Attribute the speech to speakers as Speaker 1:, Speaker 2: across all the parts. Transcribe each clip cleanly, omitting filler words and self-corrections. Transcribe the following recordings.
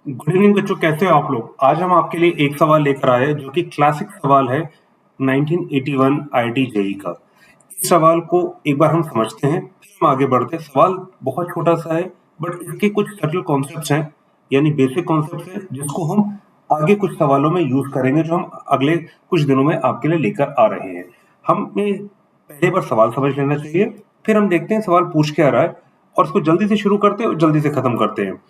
Speaker 1: Good evening बच्चों, कैसे हो आप लोग। आज हम आपके लिए एक सवाल लेकर आए हैं जो कि क्लासिक सवाल है 1981 आईआईटी जेई का। इस सवाल को एक बार हम समझते हैं, फिर हम आगे बढ़ते हैं। सवाल बहुत छोटा सा है, बट इसके कुछ सटल कॉन्सेप्ट्स हैं, यानी बेसिक कॉन्सेप्ट्स हैं, जिसको हम आगे कुछ सवालों में यूज करेंगे, जो हम अगले कुछ दिनों में आपके लिए लेकर आ रहे हैं। हमें पहले बार सवाल समझ लेना चाहिए, फिर हम देखते हैं सवाल पूछ के आ रहा है, और उसको जल्दी से शुरू करते हैं और जल्दी से खत्म करते हैं।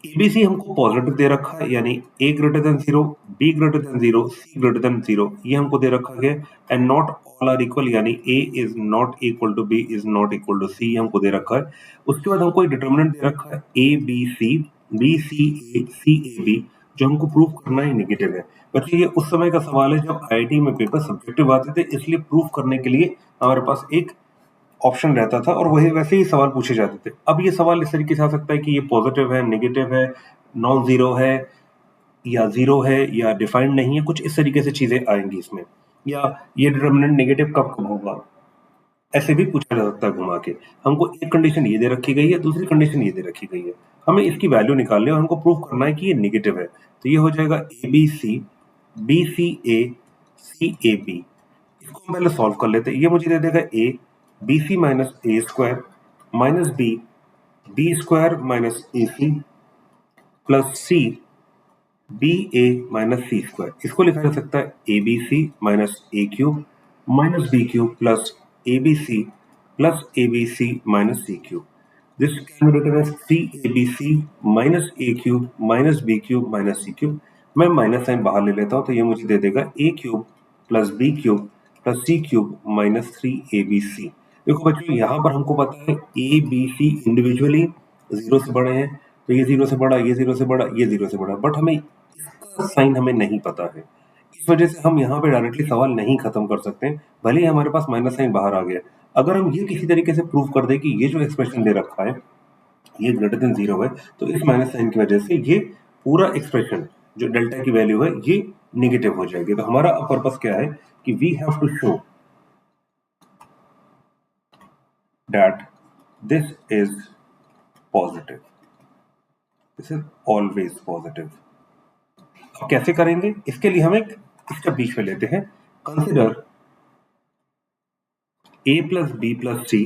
Speaker 1: एबीसी हमको पॉजिटिव दे रखा है, यानी A greater than zero, B greater than zero, C greater than zero, ये हमको दे रखा गया। And not all are equal, यानी A is not equal to B is not equal to C, हमको दे रखा है। उसके बाद हमको एक डिटर्मिनेंट दे रखा है A B C, B C A, C A B, जो हमको प्रूव करना ही नेगेटिव है। बच्चों, ये उस समय का सवाल है जब आईआईटी में पेपर सब्जेक्टिव आते थे, इसलिए प्रूफ करने के लिए हमारे पास एक ऑप्शन रहता था और वही वैसे ही सवाल पूछे जाते थे। अब ये सवाल इस तरीके से आ सकता है कि ये पॉजिटिव है, नेगेटिव है, नॉन जीरो है, या जीरो है, या डिफाइंड नहीं है, कुछ इस तरीके से चीजें आएंगी इसमें। या ये डिटर्मिनेंट नेगेटिव कब कब होगा, ऐसे भी पूछा जा सकता है घुमा के। हमको एक कंडीशन ये दे रखी गई है, दूसरी कंडीशन ये दे रखी गई है, हमें इसकी वैल्यू निकालनी है और हमको प्रूव करना है कि ये नेगेटिव है। तो ये हो जाएगा A B C, B C A, C A B. इसको हम पहले सॉल्व कर लेते हैं। ये मुझे दे देगा A B C minus A square minus B square minus A C plus C B A minus C square. इसको लिखा जा सकता है A B C minus A cube minus B cube plus A B C plus A B C minus C cube. This can be written as C A B C minus A cube minus B cube minus C cube. मैं minus sign बाहर ले लेता हूं, तो ये मुझे दे देगा A cube plus B cube plus C cube minus 3abc। देखो बच्चों, यहाँ पर हमको पता है A B C individually zero से बड़े हैं, तो ये जीरो से बड़ा, ये जीरो से बड़ा, ये जीरो से बड़ा, बट हमें इसका साइन हमें नहीं पता है। इस वजह से हम यहाँ पे डायरेक्टली सवाल नहीं खत्म कर सकते, भले ही हमारे पास माइनस साइन बाहर आ गया। अगर हम ये किसी तरीके से प्रूव कर दे कि ये जो एक्सप्रेशन दे रखा है ये ग्रेटर देन जीरो है, तो इस माइनस साइन की वजह से ये पूरा एक्सप्रेशन जो डेल्टा की वैल्यू है ये निगेटिव हो जाएगी। तो हमारा अब पर्पस क्या है कि we have to show that this is positive, this is always positive. अब कैसे करेंगे, इसके लिए हम एक स्टेप बीच में लेते हैं। Consider A plus B plus C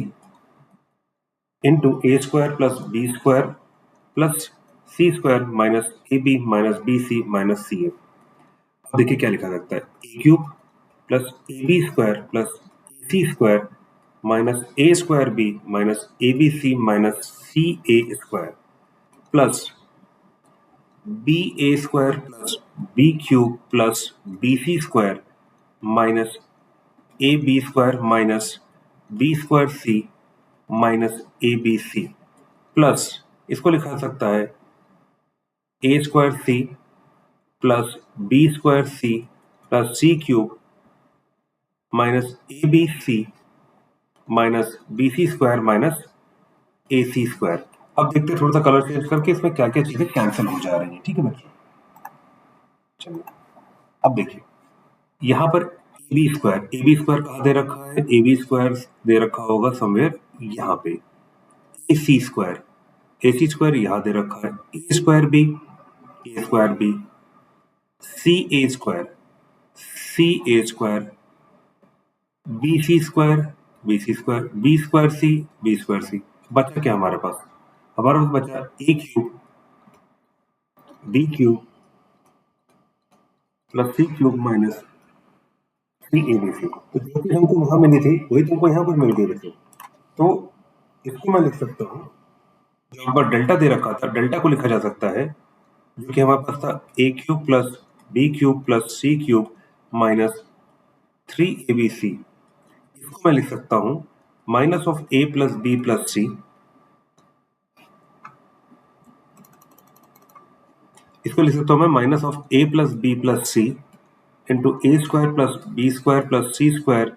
Speaker 1: into A square plus B square plus C square minus A B minus B C minus C A. अब देखिए क्या लिखा सकता है, A cube plus A B square plus A C square minus A square B minus A B C minus C A square plus B A square plus B cube plus B C square minus A B square minus B square C minus A B C plus, इसको लिखा सकता है A square C plus B square C plus C cube minus A B C minus B C square minus A C square. अब देखते हैं थोड़ा सा colour change करके इसमें क्या क्या चीजें कैंसिल हो जा रही है। ठीक है बच्चों, चलिए अब देखिए यहाँ पर ए बी स्क्वायर कहाँ दे रखा है, ए बी स्क्वायर दे रखा होगा समवेयर यहाँ पे। ए सी स्क्वायर यहाँ दे रखा है, A square B C A square B C square B square C. बचा क्या हमारे पास, बचा A cube B cube plus C cube minus 3abc। तो जो चीज हमको वहां मिली थी वही तुमको यहाँ पर मिल गई बच्चों। तो इसको मैं लिख सकता हूँ, जो यहाँ पर डेल्टा दे रखा था, डेल्टा को लिखा जा सकता है जो कि हमारे पास था A cube plus B cube plus C cube minus 3abc। इसको मैं लिख सकता हूँ minus of A plus B plus C, इसको लिख सकता हूँ मैं minus of A plus B plus C into A square plus B square plus C square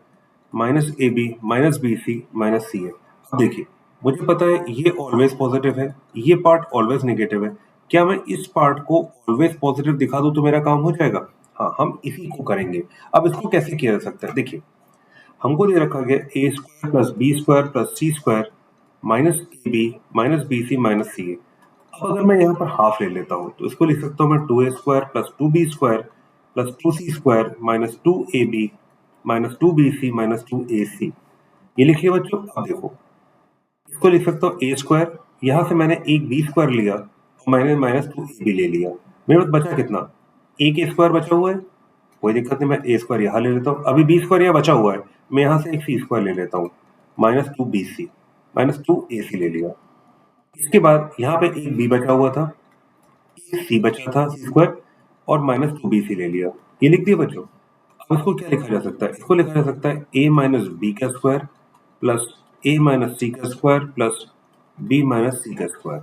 Speaker 1: minus A B minus B C minus C A. अब देखिए मुझे पता है ये ऑलवेज पॉजिटिव है, ये पार्ट ऑलवेज नेगेटिव है। क्या मैं इस पार्ट को ऑलवेज पॉजिटिव दिखा दूं तो मेरा काम हो जाएगा? हाँ, हम इसी को करेंगे। अब इसको कैसे किया जा सकता है, देखिए हमको दे रखा गया A square plus B square plus C square minus A B minus B C minus C A. अब अगर मैं यहाँ पर हाफ ले लेता हूँ तो इसको लिख सकता हूँ मैं 2a² plus 2b² plus 2c² minus 2ab minus 2bc minus 2ac। ये लिख लिया बच्चों। अब देखो इसको लिख सकता हूँ a², यहाँ से मैंने एक b² लिया और मैंने माइनस 2ab ले लिया। मेरे पास बचा कितना? एक a² बचा हुआ है, कोई दिक्कत नहीं, मैं a² यहाँ ले लेता हूँ। अभी b² यहाँ बचा हुआ है, मैं यहाँ से एक c² ले लेता हूँ, माइनस 2bc माइनस 2ac ले लिया। इसके बाद यहाँ पे एक b बचा हुआ था, एक c बचा था c² और माइनस 2bc ले लिया। ये लिख दिया बच्चों। अब इसको क्या लिखा जा सकता है? इसको लिखा जा सकता है a माइनस b का square plus a minus c का square plus b minus c का स्क्वायर।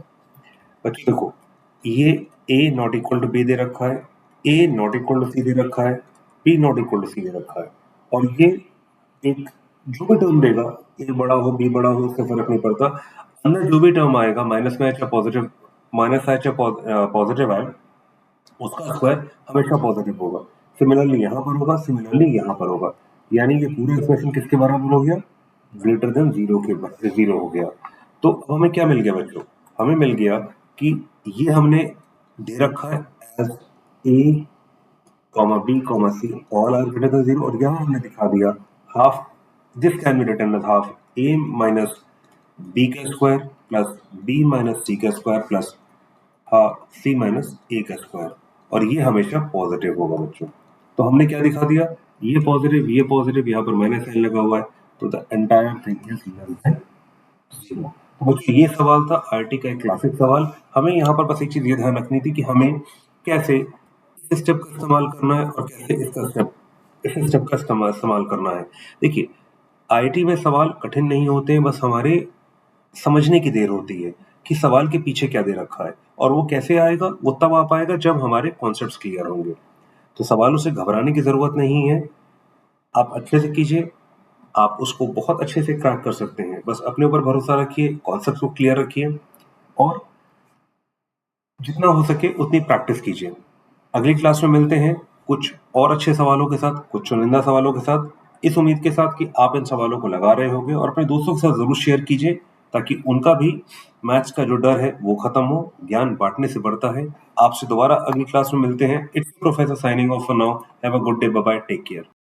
Speaker 1: बच्चों देखो, ये a not equal to b दे रखा है, a not equal to c दे रखा है, b not equal to c दे रखा है, और ये एक जो भी टर्म देगा, a बड़ा हो b बड़ा हो उससे फर्क नहीं पड़ता, अंदर जो भी टर्म आएगा माइनस में चाहे पॉजिटिव, माइनस आए चाहे पॉजिटिव आए, उसका स्क्वायर हमेशा पॉजिटिव होगा। सिमिलरली यहाँ पर होगा, सिमिलरली यहाँ पर होगा, यानी ये पूरा एक्सप्रेशन किसके बराबर हो गया? ग्रेटर देन जीरो के जीरो हो गया। तो अब हमें क्या मिल गया बच्चों? हमें मिल गया कि ये हमने दे रखा है as a comma b comma c all are greater than zero, और यहाँ हमने दिखा दिया half, this can be written as half a minus b का square plus b minus c का square plus c minus a का square, और ये हमेशा पॉजिटिव होगा बच्चों। तो हमने क्या दिखा दिया? ये पॉजिटिव, यहाँ पर माइनस साइन लगा हुआ है, तो the entire thing is less than zero. तो बच्चों ये सवाल था आरटी का एक क्लासिक सवाल। हमें यहाँ पर बस एक चीज ये ध्यान रखनी थी कि हमें कैसे इस स्टेप का इस्तेमाल करना है और कैसे इस स्टेप का इस्तेमाल करना है। देखिए, आईटी में सवाल कठिन नहीं होते हैं, बस हमारे समझने की देर होती है कि सवाल के पीछे क्या दे रखा है, और वो कैसे आएगा, वो तब आ पाएगा जब हमारे कॉन्सेप्ट्स क्लियर होंगे। तो सवालों से घबराने की जरूरत नहीं है, आप अच्छे से कीजिए, आप उसको बहुत अच्छे से क्रैक कर सकते हैं। बस अपने ऊपर भरोसा रखिए, कॉन्सेप्ट को क्लियर रखिए और जितना हो सके उतनी प्रैक्टिस कीजिए। अगली क्लास में मिलते हैं कुछ और अच्छे सवालों के साथ, कुछ चुनिंदा सवालों के साथ, इस उम्मीद के साथ कि आप इन सवालों को लगा रहे होंगे और अपने दोस्तों के साथ जरूर शेयर कीजिए, ताकि उनका भी मैथ्स का जो डर है वो खत्म हो, ज्ञान बांटने से बढ़ता है। आपसे दोबारा अगली क्लास में मिलते हैं। It's professor signing off for now. Have a good day, bye bye, take care.